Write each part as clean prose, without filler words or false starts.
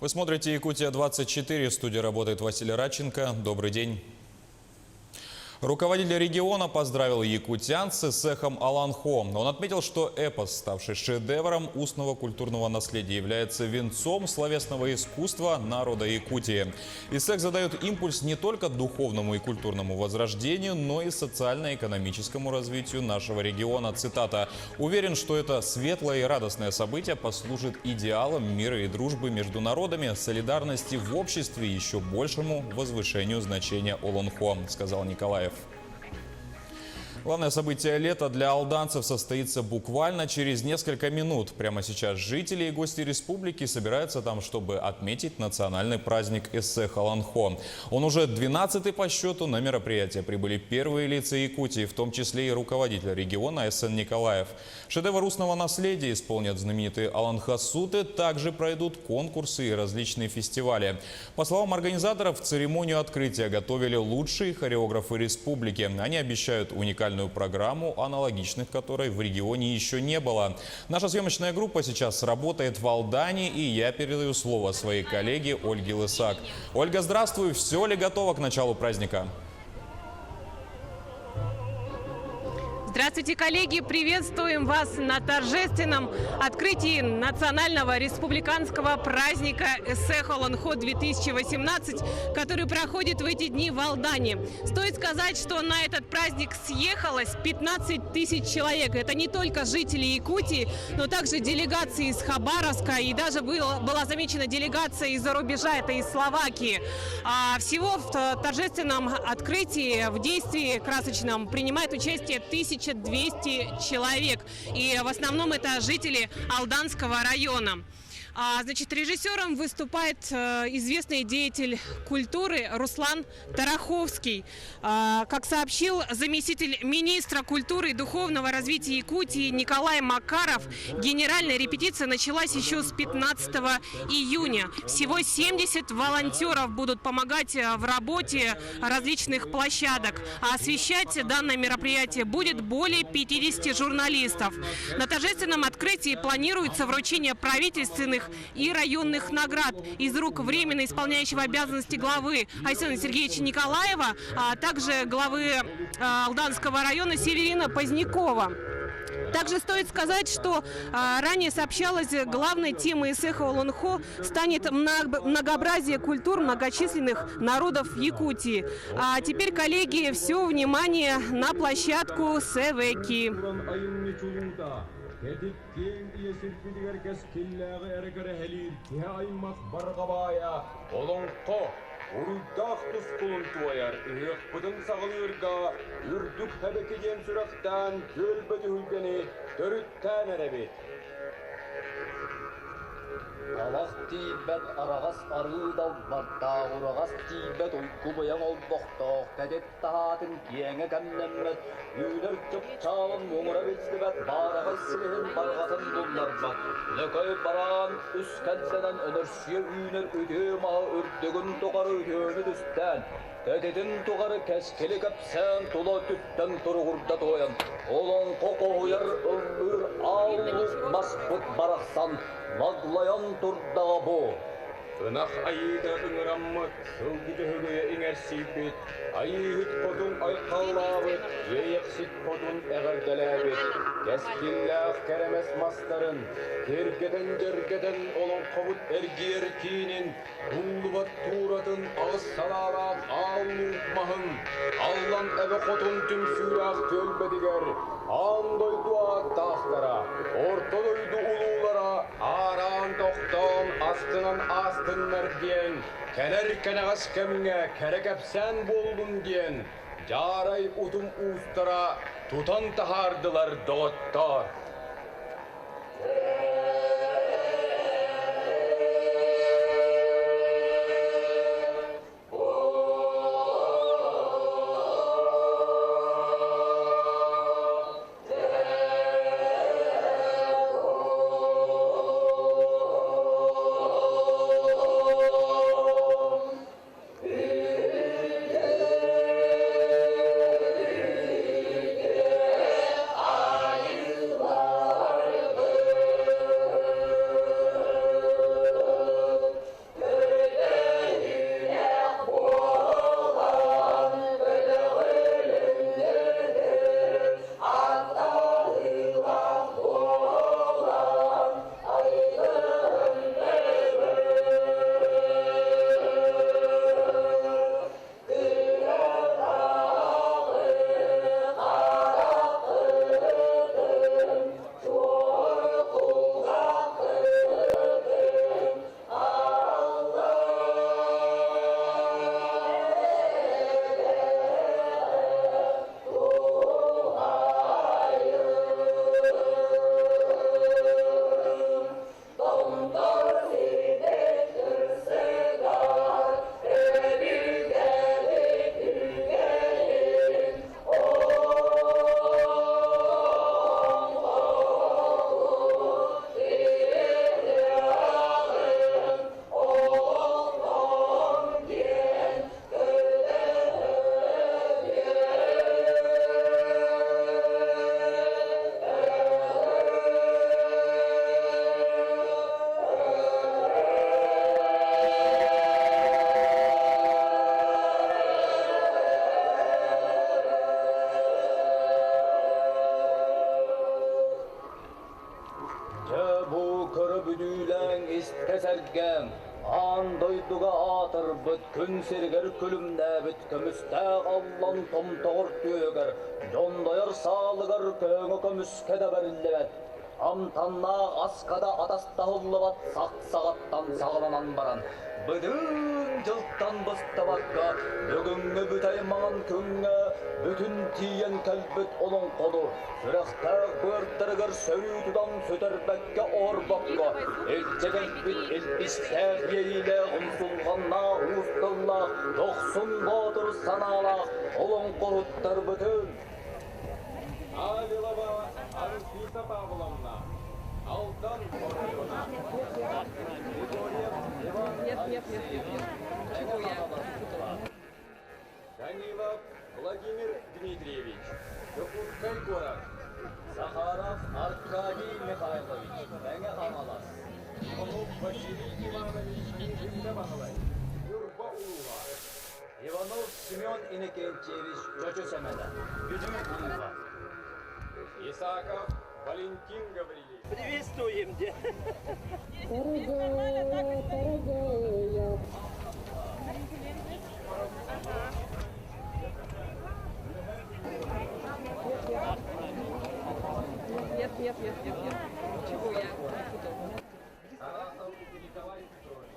Вы смотрите «Якутия-24». В студии работает Василий Радченко. Добрый день. Руководитель региона поздравил якутян с эсэхом «Аланхо». Он отметил, что эпос, ставший шедевром устного культурного наследия, является венцом словесного искусства народа Якутии. Эсэх задает импульс не только духовному и культурному возрождению, но и социально-экономическому развитию нашего региона. Цитата: «Уверен, что это светлое и радостное событие послужит идеалом мира и дружбы между народами, солидарности в обществе и еще большему возвышению значения Аланхо», сказал Николаев. Главное событие лета для алданцев состоится буквально через несколько минут. Прямо сейчас жители и гости республики собираются там, чтобы отметить национальный праздник эсэх Аланхо. Он уже 12-й по счету. На мероприятие прибыли первые лица Якутии, в том числе и руководитель региона СН Николаев. Шедевр устного наследия исполнят знаменитые Аланхасуты. Также пройдут конкурсы и различные фестивали. По словам организаторов, церемонию открытия готовили лучшие хореографы республики. Они обещают уникальную программу, аналогичных которой в регионе еще не было. Наша съемочная группа сейчас работает в Алдане, и я передаю слово своей коллеге Ольге Лысак. Ольга, здравствуй! Все ли готово к началу праздника? Здравствуйте, коллеги! Приветствуем вас на торжественном открытии национального республиканского праздника эсэх Аланхо-2018, который проходит в эти дни в Алдане. Стоит сказать, что на этот праздник съехалось 15 тысяч человек. Это не только жители Якутии, но также делегации из Хабаровска, и даже была замечена делегация из-за рубежа, это из Словакии. Всего в торжественном открытии, в действии красочном, принимает участие 1200 человек. И в основном это жители Алданского района. Значит, режиссером выступает известный деятель культуры Руслан Тараховский. Как сообщил заместитель министра культуры и духовного развития Якутии Николай Макаров, генеральная репетиция началась еще с 15 июня. Всего 70 волонтеров будут помогать в работе различных площадок. А освещать данное мероприятие будет более 50 журналистов. На торжественном открытии планируется вручение правительственных и районных наград из рук временно исполняющего обязанности главы Айсена Сергеевича Николаева, а также главы Алданского района Северина Позднякова. Также стоит сказать, что ранее сообщалось, главной темой эсэха Аланхо станет многообразие культур многочисленных народов Якутии. А теперь, коллеги, все внимание на площадку Севеки. Уруйдах тускулун туаяр, ыхпытын сағылырға, үрдік хәбекеден сұрақтан, көлбөді хүлгені, түріттән әрәбет. Алақ тейбәт арағас арыдал барда, ұрағас тейбәт ұйқы бұян олдоқтоқ, кәдет тағатын кеңі кәмнәммәт, үйнер жүк чалын оңыра бетсібәт, барағай сілігін барғатын дұллар бат. Лөкөй баран үс кәнсәнен өнірсүйе үйнер өте мағы үрдігін тоқары өтені түстән. Кәдетін тоқары кәскелі кәпсән, тұла түттен тұрғырда тоян. Олон қоқы ойар ұмыр алып баспыт барақсан, мағлаян тұрдағы бұ. Ынақ айыда үңіраммыт, сылгіді хүгіе еңерсейбет, айыхыт қодын айқалабыт, ейексит қодын әғірдәләбет. Кәскелләқ кәрәмәс мастарын, кергеден олон қобыт әргер кейінен, ұлыбат туратын ағыз саларақ алын мағын, аллан әбі қотын түмсүйрақ көлбедігер, андойду аттақтара, ортодойду ұлулара, аран тоқтан астынан астыннар ден, кәлер кәнәғас кәміңе кәрекәпсән болдым ден, жарай ұтым ұстара, тұтан тахардылар доғыттар. Иккен, андойдуга атыр бүт, күн сергер күлімнәбіт, көмістәг аллан том тоғыр түйегер, жондайыр салығыр көңі көміскеді бірлебет. Амтанна аскада атастағылы бат, сақ-сағаттан сағыланан баран. Бұдың жылттан бұстабаққа, бүгінгі бүтай маған күнге, бүтін тиен кәлбіт оның қолы. Сүрақтақ бөрттіргір сөрі тудан сөтірбәкке орбаққа. Елчеген бүт елпістәр ейлі ұмсулғанна ұстылла, доқсын ғатыр санала, оның қорыттыр бүтін. Авилова Анфиса Павловна, Алтан Гордеевна, Григорьев Иван Алексеевич, Данилов Владимир Дмитриевич, Капуткай город, Захаров Аркадий Михайлович, Бәңе Хамалас, Иванов Василий Иванович, Жиндабановай, Юрбаулова, Иванов Семен Иннокентьевич, Чочо Семена, Юдюмова. Исаков Валентин Гаврилович. Приветствуем, дед. Нет. Чего я? Тарасов Николай Петрович.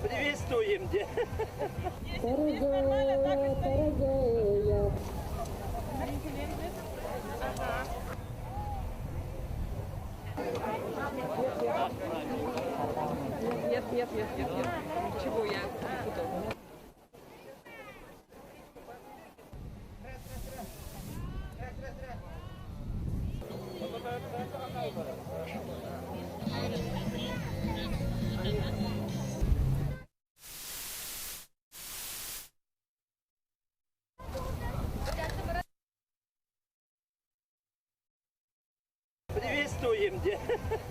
Приветствуем, дед. Нет. Чего я? Приветствуем, дед. Нет.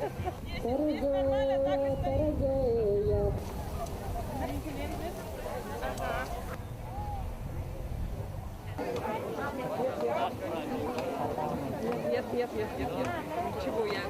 Чего я?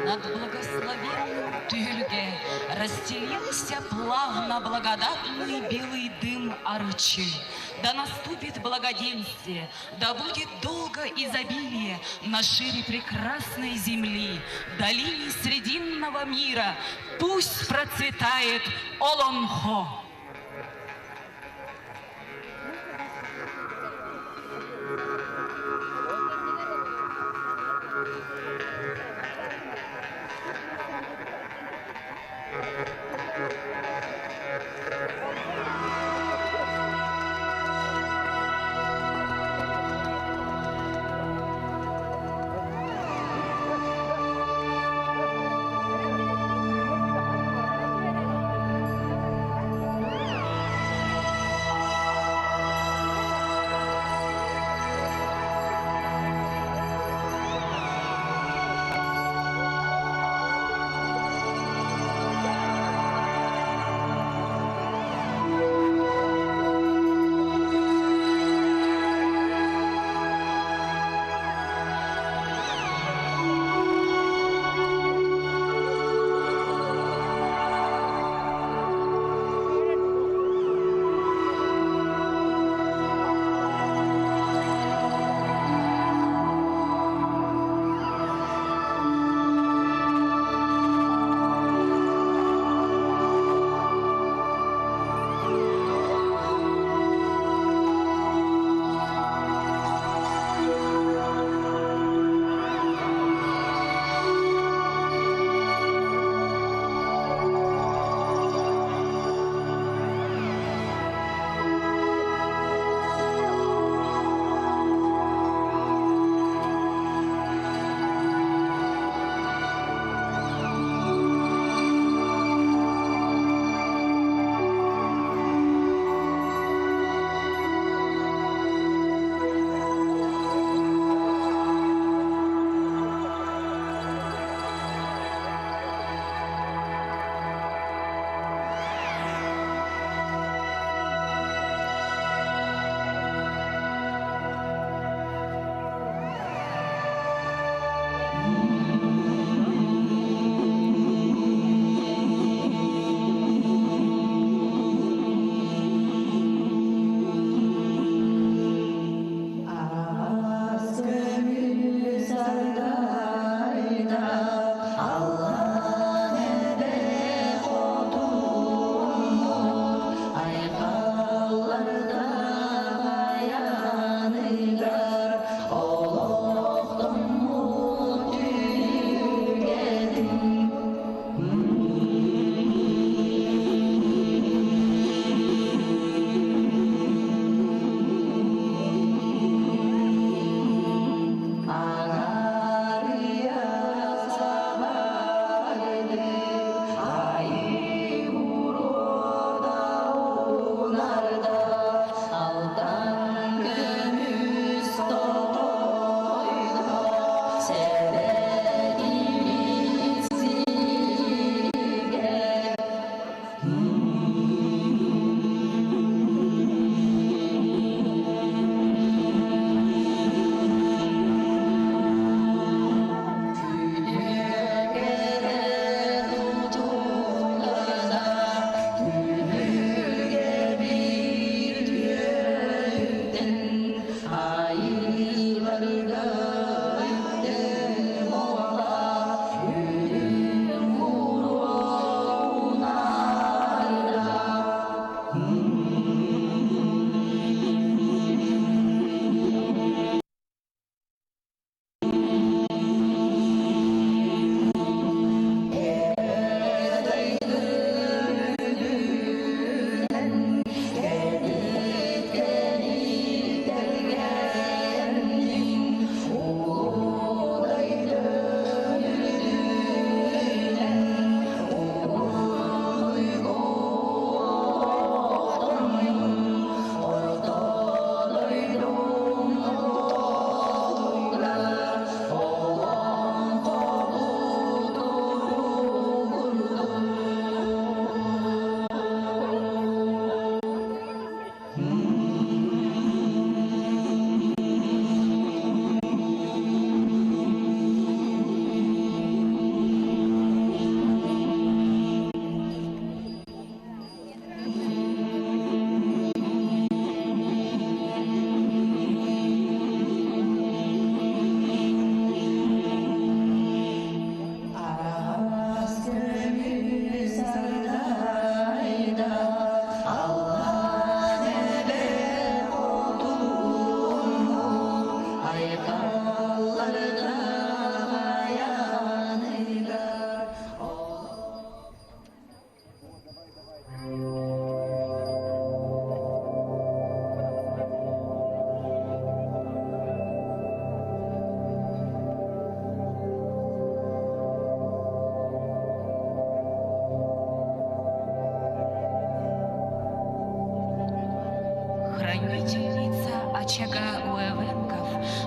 Над благословенным Тюльге расстелился плавно благодатный белый дым арчи. Да наступит благоденствие, да будет долго изобилие на шире прекрасной земли, в долине срединного мира. Пусть процветает Олонхо.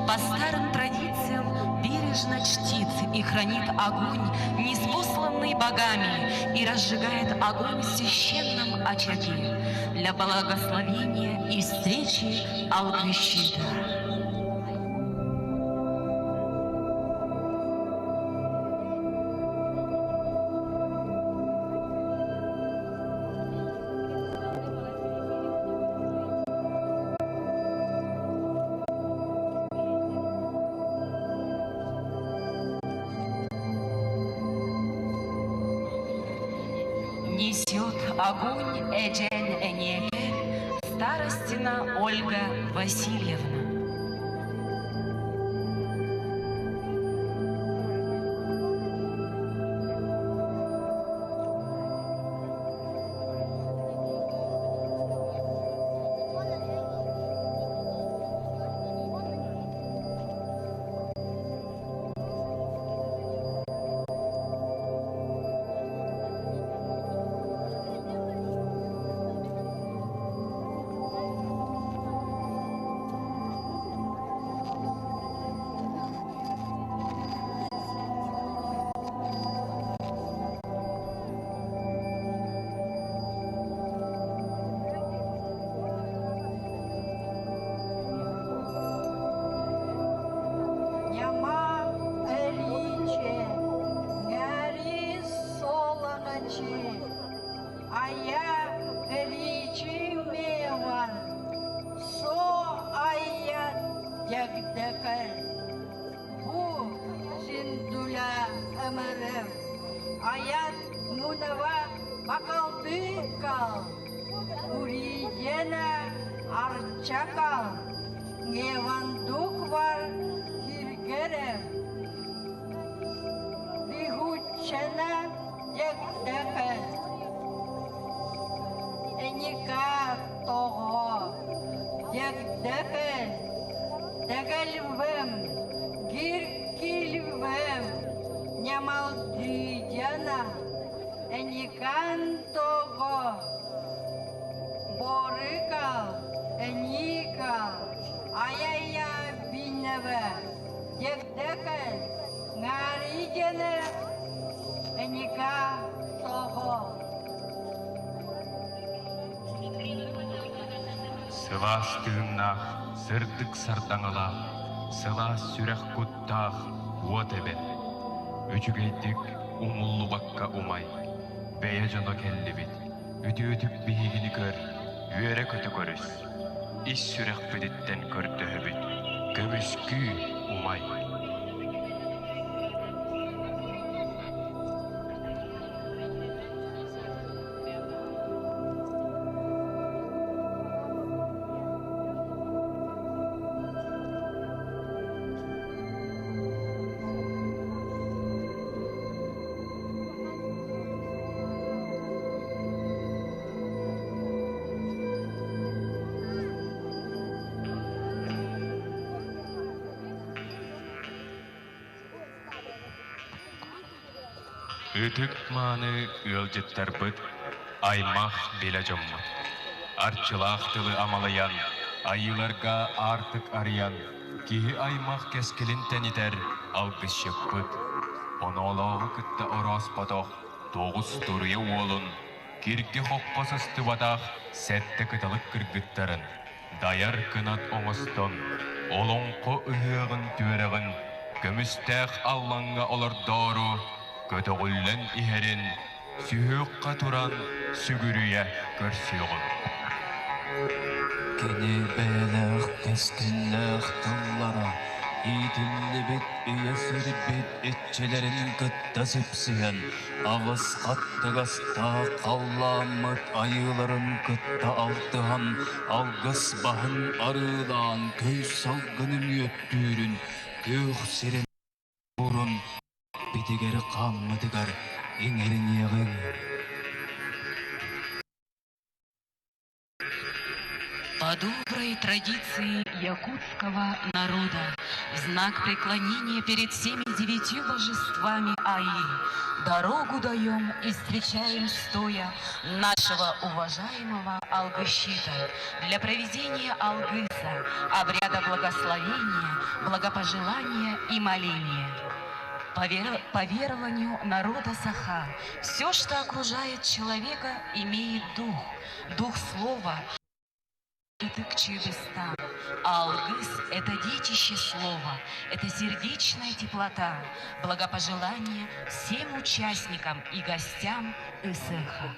по старым традициям бережно чтит и хранит огонь, ниспосланный богами, и разжигает огонь в священном очаге для благословения и встречи Алгы-Щедра. Несет огонь Эджен Энеке старостина Ольга Васильевна. Ayat munawa bakal tikal, Urijena arcakal, ngewanduk war hirgerem, Dihucena jekdeken, Enika toho jekdeken, Tegalvem, girkilvem, Нямалдидяна, Эникантого, Борыкал, Эникал, Аяя Биневе, Дегдекен, Наридене, Эника Того. Сыла стыыннах, сырдык сартаңыла, сыла сүрэх куттах, вот эбе. Үчүгейдик умуллу бакка умай, бэйэ жоно келлибит, үтү-үтүк бихигини көр, үөрэ көтө көрүс. Ис сүрэх бидиттен көрдөһөбүт, көмүскү умай. Ütük mаны ылжыттарбыт, аймах беле жоммут. Арчылах тылы амалаян, айыларга артык арыян, кихи аймах кескилин тенитер, алгыс шеппыт. Онолоғы кытта орос потох, тоғыз турыя уолун, кирге хоппасысты батах, сәтті кытылык кыргыттарын. Даяр кынат оңыстон, олонқо үхіғын түрігін, көмістәқ алланға олар дору, көтөғүллен ихерин, сүйіққа туран сүгүрүйе көрсүйғын. Кені бәліқ кескінліқ тыллара, иділі бет үйесір бет етчелерін күтті сепсіген, ағыз қаттығаста қалламыт айыларын күтті алтыған, алғыз бағын арылан, көй салғының өттүрін, көк сирен бұрын, бедегері қаммыдығар, еңерін еғін. По доброй традиции якутского народа, в знак преклонения перед всеми 9 божествами Аи, дорогу даем и встречаем стоя нашего уважаемого Алгыщита для проведения Алгыса, обряда благословения, благопожелания и моления. По верованию народа Саха, все, что окружает человека, имеет дух слова, это к чудестам. А Алгыс – это детище слова, это сердечная теплота, благопожелание всем участникам и гостям Исеха.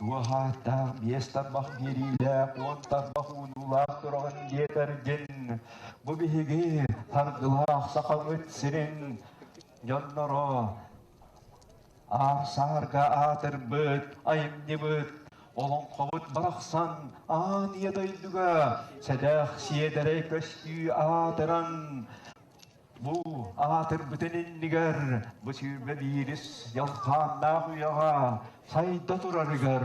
Tuahata biesta bahgirila kuantar bahunullah turagan getergen bubihigi harglah sakawit sirin jonnoro sarga aterbet ayım dibet olon kavut baraksan aniyadayduga sedah siyedere köstü ateran bu atır bütünün nigar bu sürbe biris yalkan nahuyaga sayda turarıgar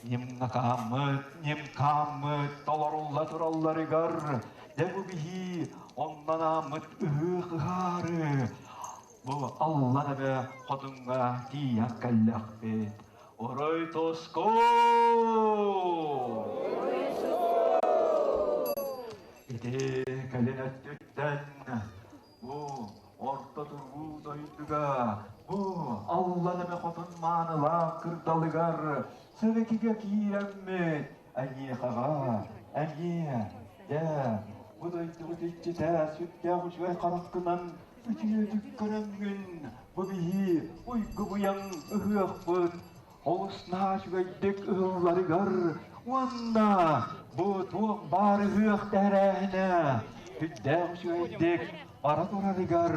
nim kamet tolarulla turallarıgar debu bihi ondan amıt ıhıharı bu Allah nebe kodunga diyak kallak bet oray tosko ide kalinet tütten bu orta durgu doyduga bu Allah neme kodun manıla kırdalıgar sevekiga kiremmet ayyehaga ayye ya bu doydugu teççite sütte uçvay karaktınan üçüye dükkörem gün bu bihi uygu buyan ıhıyak bıt olusna şügeydek ıhıllarıgar vanda bu tuğ bari hıyak derehine hüddem şügeydek aratorarıgar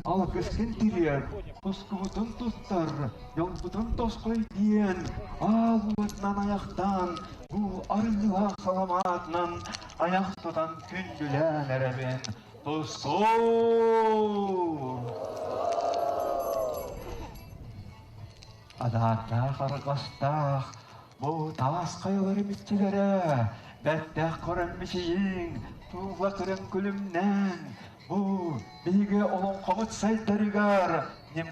al kıskin tiriyer toskubutun tuttar yolbutun toskoy diyen ağıtnan ayaktan bu arıcılar salamatnan ayak tutan kündülen ereben tosko adada kargastah bu tas kayıları mitçilere betteh korenmişiyin tuğla kırın külümnen bu bige olon kavut saydarıgar nim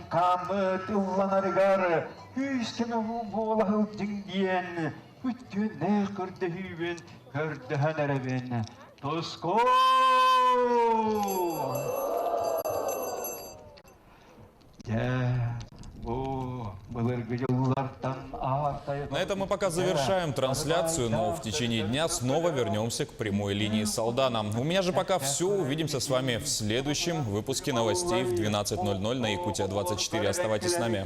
kamet ıllanarıgar hüs keme bu olahıl diyen bütün ne kırdı hübün kırdı hanerebin tosko ya bu На этом мы пока завершаем трансляцию, но в течение дня снова вернемся к прямой линии с Алданом. У меня же пока все. Увидимся с вами в следующем выпуске новостей в 12:00 на Якутия 24. Оставайтесь с нами.